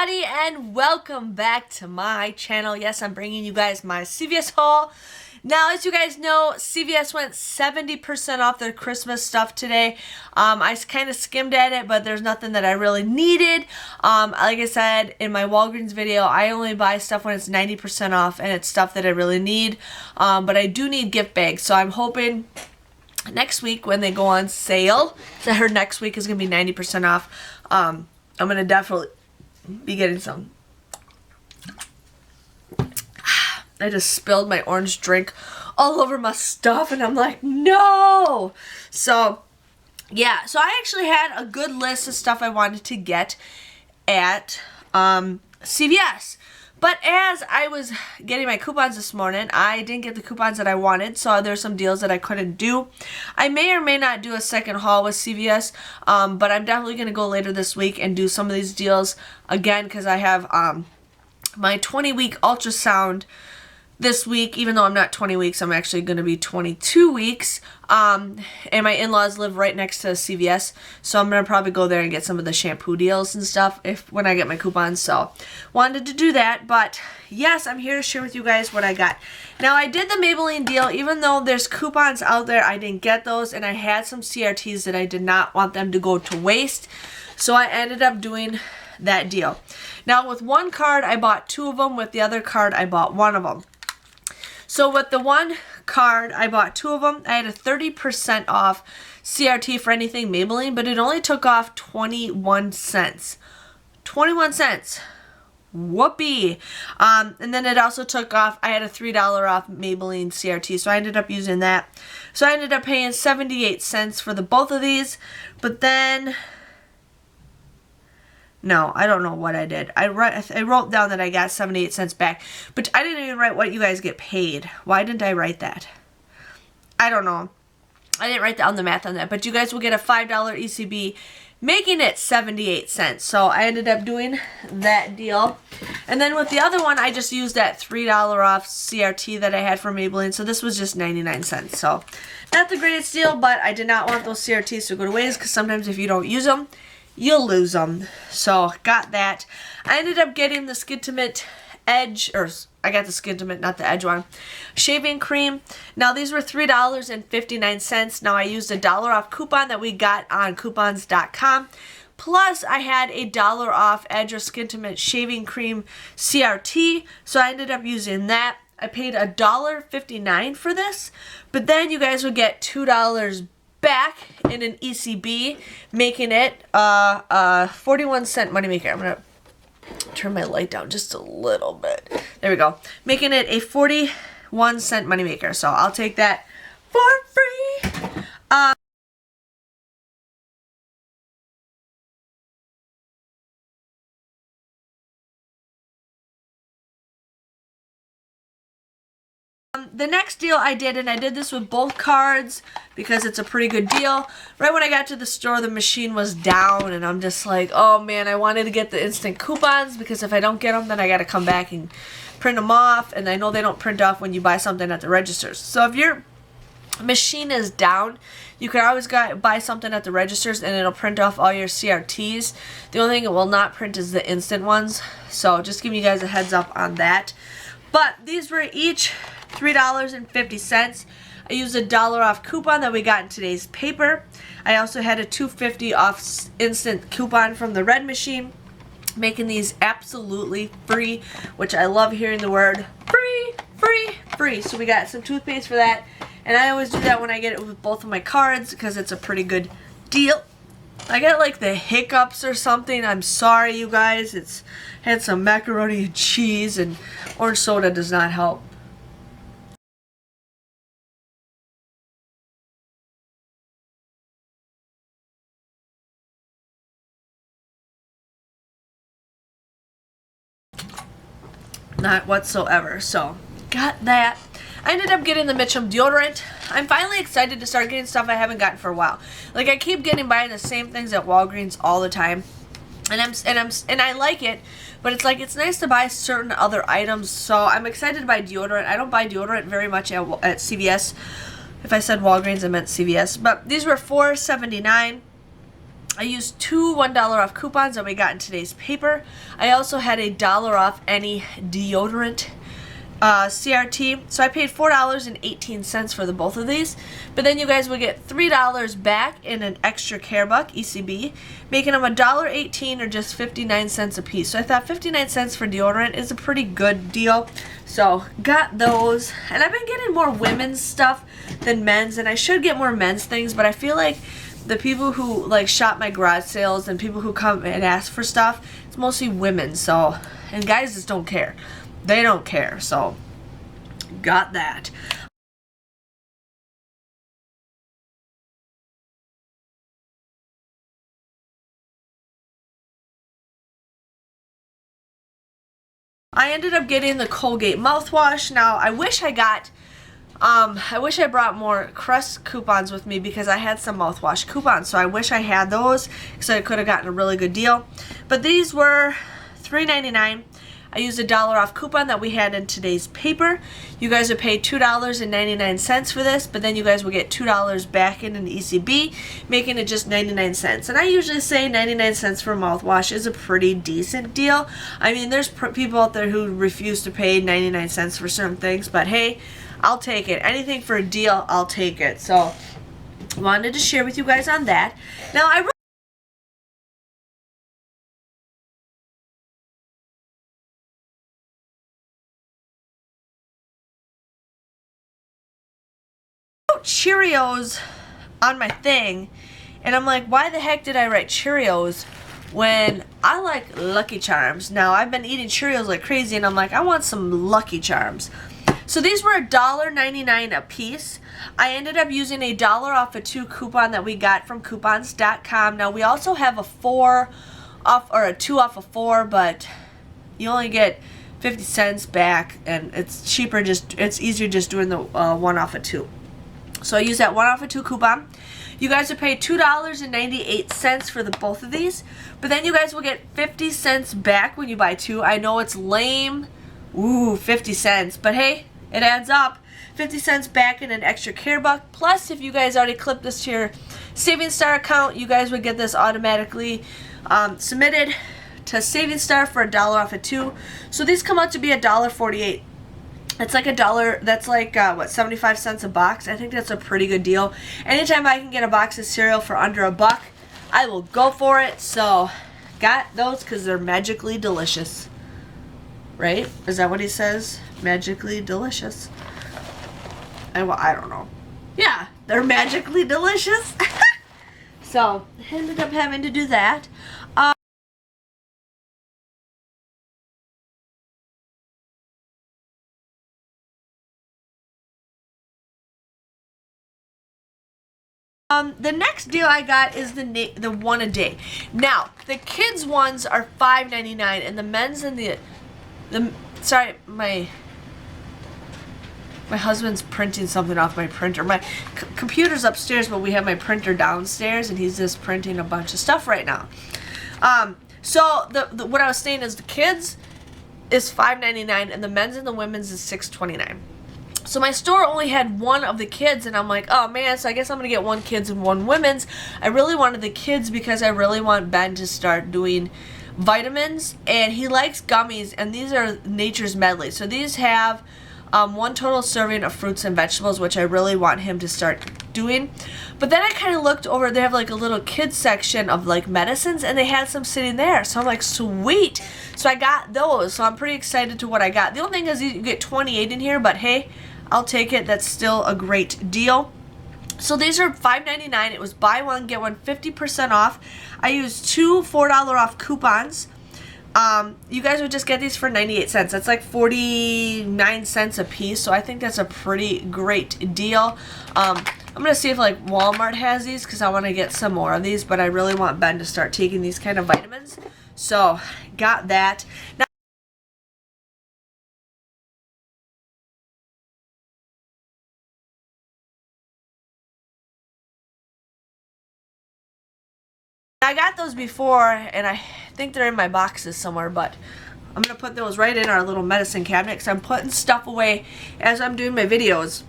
everybody, and welcome back to my channel. Yes, I'm bringing you guys my CVS haul. Now, as you guys know, CVS went 70% off their Christmas stuff today. I kind of skimmed at it, but there's nothing that I really needed. Like I said in my Walgreens video, I only buy stuff when it's 90% off, and it's stuff that I really need. But I do need gift bags, so I'm hoping next week when they go on sale, I heard next week is going to be 90% off. I'm going to definitely be getting some. I just spilled my orange drink all over my stuff, and I'm like, no! So, yeah. So I actually had a good list of stuff I wanted to get at CVS. But as I was getting my coupons this morning, I didn't get the coupons that I wanted, so there's some deals that I couldn't do. I may or may not do a second haul with CVS, but I'm definitely going to go later this week and do some of these deals again, because I have my 20-week ultrasound this week. Even though I'm not 20 weeks, I'm actually going to be 22 weeks. And my in-laws live right next to CVS, so I'm going to probably go there and get some of the shampoo deals and stuff when I get my coupons. So wanted to do that, but yes, I'm here to share with you guys what I got. Now, I did the Maybelline deal. Even though there's coupons out there, I didn't get those, and I had some CRTs that I did not want them to go to waste, so I ended up doing that deal. Now, with one card, I bought 2 of them. With the other card, I bought 1 of them. So with the one card, I bought 2 of them. I had a 30% off CRT for anything Maybelline, but it only took off 21 cents. 21 cents. Whoopee. And then it also took off, I had a $3 off Maybelline CRT, so I ended up using that. So I ended up paying 78 cents for both of these, but then... No, I don't know what I did. I wrote down that I got 78 cents back, but I didn't even write what you guys get paid. Why didn't I write that? I don't know. I didn't write down the math on that, but you guys will get a $5 ECB, making it 78 cents. So I ended up doing that deal. And then with the other one, I just used that $3 off CRT that I had from Maybelline. So this was just 99 cents. So not the greatest deal, but I did not want those CRTs to go to waste, because sometimes if you don't use them, you'll lose them. So got that. I ended up getting the Skintimate Edge, or I got the Skintimate, not the Edge one, shaving cream. Now these were $3.59. Now I used a $1 off coupon that we got on coupons.com. Plus I had a $1 off Edge or Skintimate shaving cream CRT. So I ended up using that. I paid $1.59 for this, but then you guys would get $2 back in an ECB, making it a 41-cent moneymaker. I'm going to turn my light down just a little bit. There we go. Making it a 41-cent moneymaker. So I'll take that for free. The next deal I did, and I did this with both cards because it's a pretty good deal. Right when I got to the store, the machine was down, and I'm just like, oh man, I wanted to get the instant coupons, because if I don't get them, then I got to come back and print them off, and I know they don't print off when you buy something at the registers. So if your machine is down, you can always buy something at the registers, and it'll print off all your CRTs. The only thing it will not print is the instant ones, so just giving you guys a heads up on that. But these were each $3.50. I used a $1 off coupon that we got in today's paper. I also had a $2.50 off instant coupon from the Red Machine, making these absolutely free, which I love hearing the word free, free, free. So we got some toothpaste for that, and I always do that when I get it with both of my cards because it's a pretty good deal. I got like the hiccups or something. I'm sorry, you guys. It's had some macaroni and cheese, and orange soda does not help. Not whatsoever. So got that. I ended up getting the Mitchum deodorant. I'm finally excited to start getting stuff I haven't gotten for a while. Like, I keep buying the same things at Walgreens all the time, and I like it, but it's like it's nice to buy certain other items. So I'm excited to buy deodorant. I don't buy deodorant very much at CVS. If I said Walgreens, I meant CVS. But these were $4.79. I used two $1 off coupons that we got in today's paper. I also had a $1 off any deodorant CRT. So I paid $4.18 for the both of these. But then you guys will get $3 back in an extra care buck, ECB, making them $1.18 or just 59 cents a piece. So I thought 59 cents for deodorant is a pretty good deal. So got those. And I've been getting more women's stuff than men's, and I should get more men's things, but I feel like the people who like shop my garage sales and people who come and ask for stuff, it's mostly women. So, and guys just don't care. They don't care. So got that. I ended up getting the Colgate mouthwash. Now I wish I brought more Crest coupons with me because I had some mouthwash coupons. So I wish I had those because I could have gotten a really good deal. But these were $3.99. I used a $1 off coupon that we had in today's paper. You guys would pay $2.99 for this, but then you guys will get $2 back in an ECB, making it just 99 cents. And I usually say 99 cents for mouthwash is a pretty decent deal. I mean, there's people out there who refuse to pay 99 cents for certain things, but hey, I'll take it. Anything for a deal, I'll take it. So, wanted to share with you guys on that. Now, I wrote Cheerios on my thing, and I'm like, why the heck did I write Cheerios when I like Lucky Charms? Now, I've been eating Cheerios like crazy, and I'm like, I want some Lucky Charms. So these were $1.99 a piece. I ended up using a $1 off a 2 coupon that we got from coupons.com. Now we also have a 4 off or a 2 off a 4, but you only get 50 cents back, and it's cheaper, it's easier just doing the 1 off a 2. So I use that 1 off a 2 coupon. You guys will pay $2.98 for the both of these, but then you guys will get 50 cents back when you buy 2. I know it's lame. Ooh, 50 cents, but hey, it adds up. 50 cents back in an extra care buck. Plus, if you guys already clipped this to your Savings Star account, you guys would get this automatically submitted to Savings Star for $1 off a 2. So these come out to be $1.48. It's like $1. That's like what, 75 cents a box. I think that's a pretty good deal. Anytime I can get a box of cereal for under $1, I will go for it. So got those because they're magically delicious. Right? Is that what he says? Magically delicious. I don't know. Yeah, they're magically delicious. So, I ended up having to do that. The next deal I got is the one a day. Now, the kids ones are $5.99, and the men's and the sorry, my husband's printing something off my printer. My computer's upstairs, but we have my printer downstairs, and he's just printing a bunch of stuff right now. So what I was saying is the kids is $5.99, and the men's and the women's is $6.29. So my store only had one of the kids, and I'm like, oh man, so I guess I'm going to get one kids and one women's. I really wanted the kids because I really want Ben to start doing vitamins, and he likes gummies, and these are Nature's Medley. So these have 1 total serving of fruits and vegetables, which I really want him to start doing. But then I kind of looked over, they have like a little kids section of like medicines, and they had some sitting there. So I'm like, sweet. So I got those. So I'm pretty excited to what I got. The only thing is you get 28 in here, but hey, I'll take it. That's still a great deal. So these are $5.99. It was buy one, get one 50% off. I used 2 $4 off coupons. You guys would just get these for 98 cents. That's like 49 cents a piece. So I think that's a pretty great deal. I'm going to see if like Walmart has these because I want to get some more of these. But I really want Ben to start taking these kind of vitamins. So got that. Now, I got those before, and I think they're in my boxes somewhere, but I'm going to put those right in our little medicine cabinet because I'm putting stuff away as I'm doing my videos.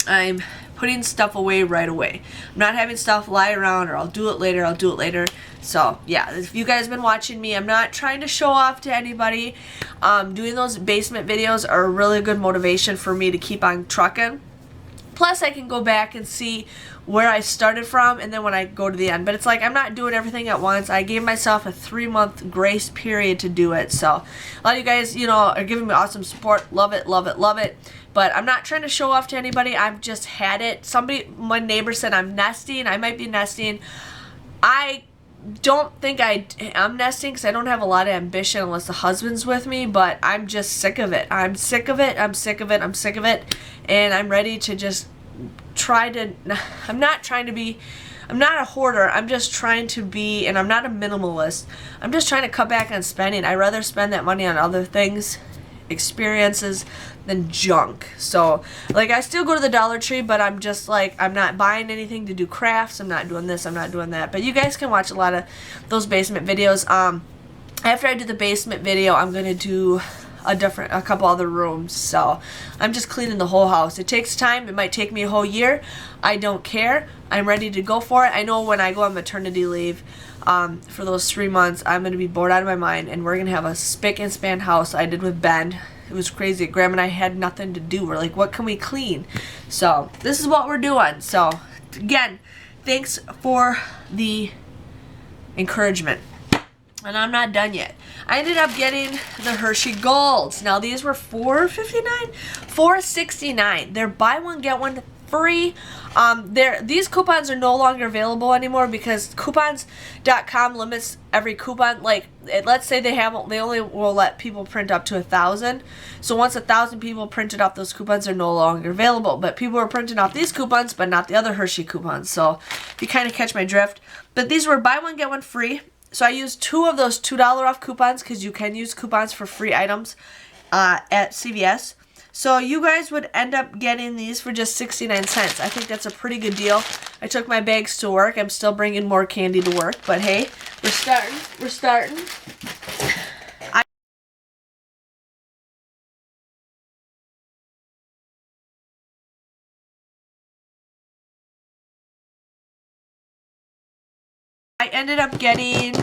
I'm putting stuff away right away. I'm not having stuff lie around, or I'll do it later. So yeah, if you guys have been watching me, I'm not trying to show off to anybody. Doing those basement videos are a really good motivation for me to keep on trucking. Plus, I can go back and see where I started from, and then when I go to the end. But it's like I'm not doing everything at once. I gave myself a 3-month grace period to do it. So a lot of you guys, you know, are giving me awesome support. Love it, love it, love it. But I'm not trying to show off to anybody. I've just had it. My neighbor said I'm nesting. I might be nesting. I don't think I am nesting because I don't have a lot of ambition unless the husband's with me, but I'm just sick of it. I'm sick of it. I'm sick of it. I'm sick of it. And I'm ready to just try to, I'm not a hoarder. I'm just trying to be, and I'm not a minimalist. I'm just trying to cut back on spending. I'd rather spend that money on other things, experiences, than junk. So like I still go to the Dollar Tree, but I'm just like, I'm not buying anything to do crafts. I'm not doing this, I'm not doing that. But you guys can watch a lot of those basement videos. After I do the basement video, I'm gonna do a couple other rooms. So I'm just cleaning the whole house. It takes time. It might take me a whole year. I don't care. I'm ready to go for it. I know when I go on maternity leave for those 3 months, I'm going to be bored out of my mind, and we're going to have a spick and span house. I did with Ben. It was crazy. Graham and I had nothing to do. We're like, what can we clean? So this is what we're doing. So again, thanks for the encouragement. And I'm not done yet. I ended up getting the Hershey Golds. Now these were $4.59, $4.69. They're buy one get one free. These coupons are no longer available anymore because coupons.com limits every coupon. Like let's say they only will let people print up to 1,000. So once 1,000 people printed off those coupons, they're no longer available. But people were printing off these coupons, but not the other Hershey coupons. So you kind of catch my drift. But these were buy one get one free. So I used 2 of those $2 off coupons because you can use coupons for free items at CVS. So you guys would end up getting these for just 69 cents. I think that's a pretty good deal. I took my bags to work. I'm still bringing more candy to work. But hey, we're starting. We're starting. I ended up getting...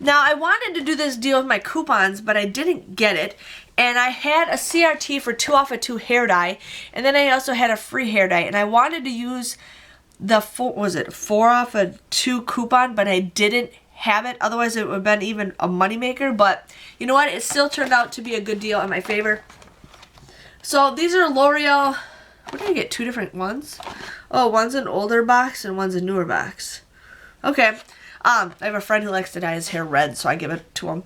Now, I wanted to do this deal with my coupons, but I didn't get it. And I had a CRT for 2 off of 2 hair dye. And then I also had a free hair dye. And I wanted to use the 4 off of 2 coupon, but I didn't have it. Otherwise, it would have been even a moneymaker. But you know what? It still turned out to be a good deal in my favor. So these are L'Oreal. What did I get? 2 different ones? Oh, one's an older box and one's a newer box. Okay. I have a friend who likes to dye his hair red, so I give it to him.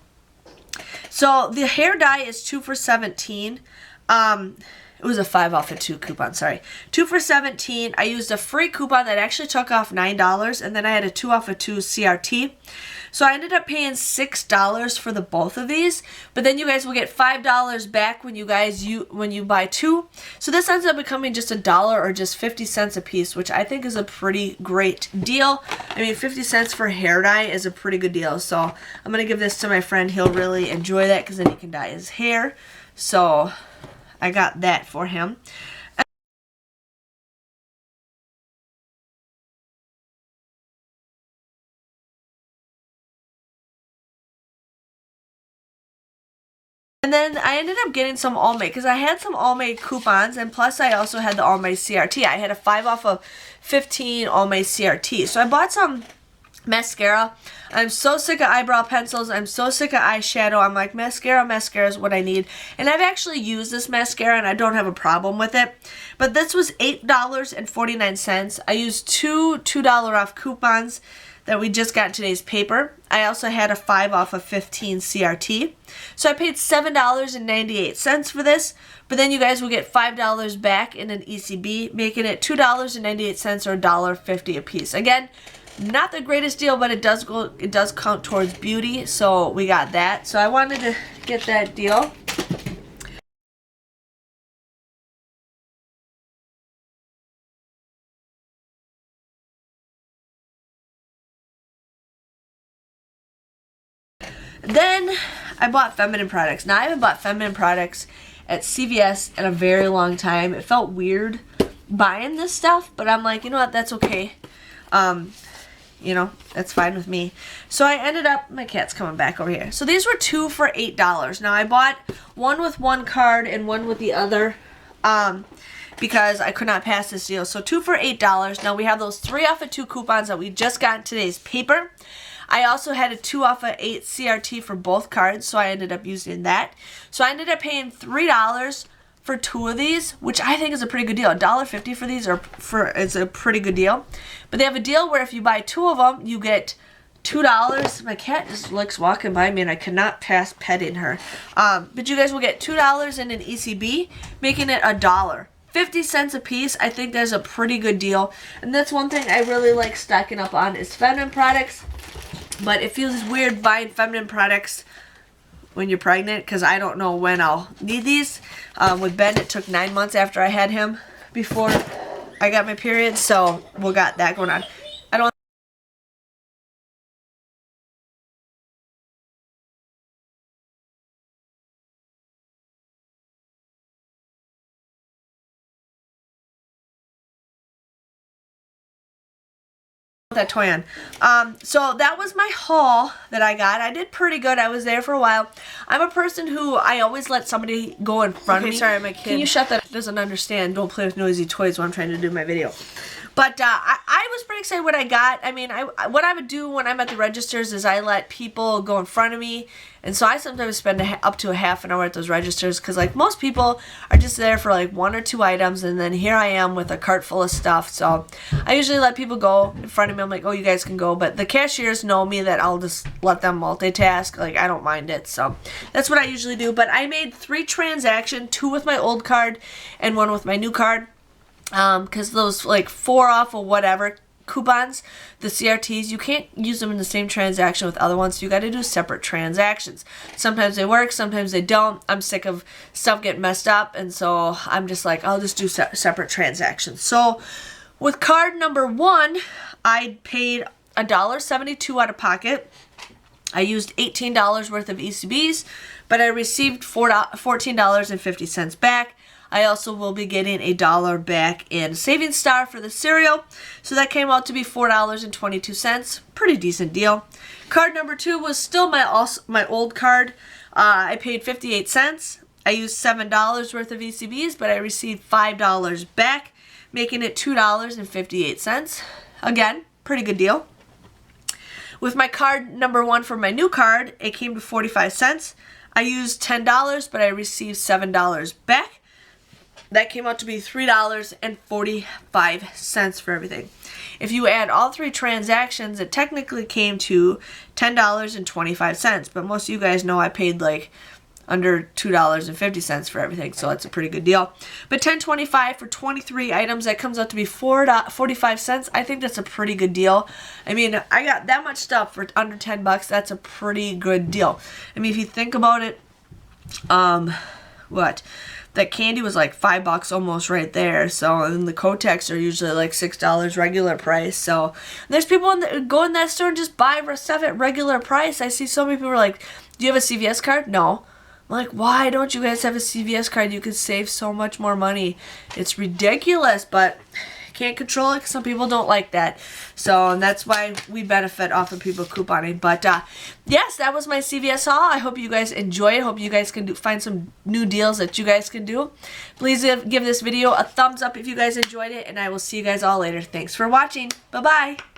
So the hair dye is 2 for $17. It was a 5 off of 2 coupon, sorry. 2 for $17. I used a free coupon that actually took off $9, and then I had a 2 off of 2 CRT. So I ended up paying $6 for the both of these, but then you guys will get $5 back when you buy 2. So this ends up becoming just $1 or just 50 cents a piece, which I think is a pretty great deal. I mean, 50 cents for hair dye is a pretty good deal. So I'm gonna give this to my friend. He'll really enjoy that because then he can dye his hair. So I got that for him. And then I ended up getting some Almay because I had some Almay coupons, and plus I also had the Almay CRT. I had a 5 off of 15 Almay CRT. So I bought some mascara. I'm so sick of eyebrow pencils. I'm so sick of eyeshadow. I'm like, mascara is what I need. And I've actually used this mascara and I don't have a problem with it. But this was $8.49. I used 2 $2 off coupons that we just got in today's paper. I also had a 5 off of 15 CRT. So I paid $7.98 for this, but then you guys will get $5 back in an ECB, making it $2.98 or $1.50 a piece. Again, not the greatest deal, but it does count towards beauty, so we got that. So I wanted to get that deal. Then I bought feminine products. Now I haven't bought feminine products at CVS in a very long time. It felt weird buying this stuff, but I'm like, you know what, that's okay. You know, that's fine with me. So I ended up, my cat's coming back over here. So these were 2 for $8. Now I bought one with one card and one with the other, because I could not pass this deal. So 2 for $8. Now we have those 3 off of 2 coupons that we just got in today's paper. I also had a 2 off of 8 CRT for both cards, so I ended up using that. So I ended up paying $3 for 2 of these, which I think is a pretty good deal. $1.50 for these is a pretty good deal. But they have a deal where if you buy 2 of them, you get $2. My cat just likes walking by me and I cannot pass petting her. But you guys will get $2 in an ECB, making it $1. 50 cents a piece. I think that's a pretty good deal. And that's one thing I really like stocking up on is feminine products. But it feels weird buying feminine products when you're pregnant, because I don't know when I'll need these. With Ben, it took 9 months after I had him before I got my period, so we got that going on. I don't that toy on. So that was my haul that I got. I did pretty good. I was there for a while. I'm a person who I always let somebody go in front of me. Sorry, my kid. Can you shut that? Doesn't understand. Don't play with noisy toys while I'm trying to do my video. But I was pretty excited what I got. I mean, what I would do when I'm at the registers is I let people go in front of me. And so I sometimes spend up to a half an hour at those registers because, like, most people are just there for, like, 1 or 2 items. And then here I am with a cart full of stuff. So I usually let people go in front of me. I'm like, oh, you guys can go. But the cashiers know me that I'll just let them multitask. Like, I don't mind it. So that's what I usually do. But I made 3 transactions, 2 with my old card and 1 with my new card. Because those, like, 4 off or whatever coupons, the CRTs, you can't use them in the same transaction with other ones, so you got to do separate transactions. Sometimes they work, sometimes they don't. I'm sick of stuff getting messed up, and so I'm just like, I'll just do separate transactions. So with card number 1, I paid $1.72 out of pocket. I used $18 worth of ECBs, but I received $14.50 back. I also will be getting $1 back in Savings Star for the cereal. So that came out to be $4.22. Pretty decent deal. Card number 2 was still my old card. I paid 58 cents. I used $7 worth of ECBs, but I received $5 back, making it $2.58. Again, pretty good deal. With my card number 1 for my new card, it came to 45 cents. I used $10, but I received $7 back. That came out to be $3.45 for everything. If you add all 3 transactions, it technically came to $10.25. But most of you guys know I paid like under $2.50 for everything, so that's a pretty good deal. But $10.25 for 23 items, that comes out to be $4.45. I think that's a pretty good deal. I mean, I got that much stuff for under $10. That's a pretty good deal. I mean, if you think about it, that candy was like $5 almost right there. So, and the Kotex are usually like $6 regular price. So, there's people go in that store and just buy stuff at regular price. I see so many people are like, do you have a CVS card? No. I'm like, why don't you guys have a CVS card? You could save so much more money. It's ridiculous, but can't control it because some people don't like that. So, and that's why we benefit off of people couponing. But yes, that was my CVS haul. I hope you guys enjoy it. Hope you guys can find some new deals that you guys can do. Please give this video a thumbs up if you guys enjoyed it, and I will see you guys all later. Thanks for watching. Bye-bye.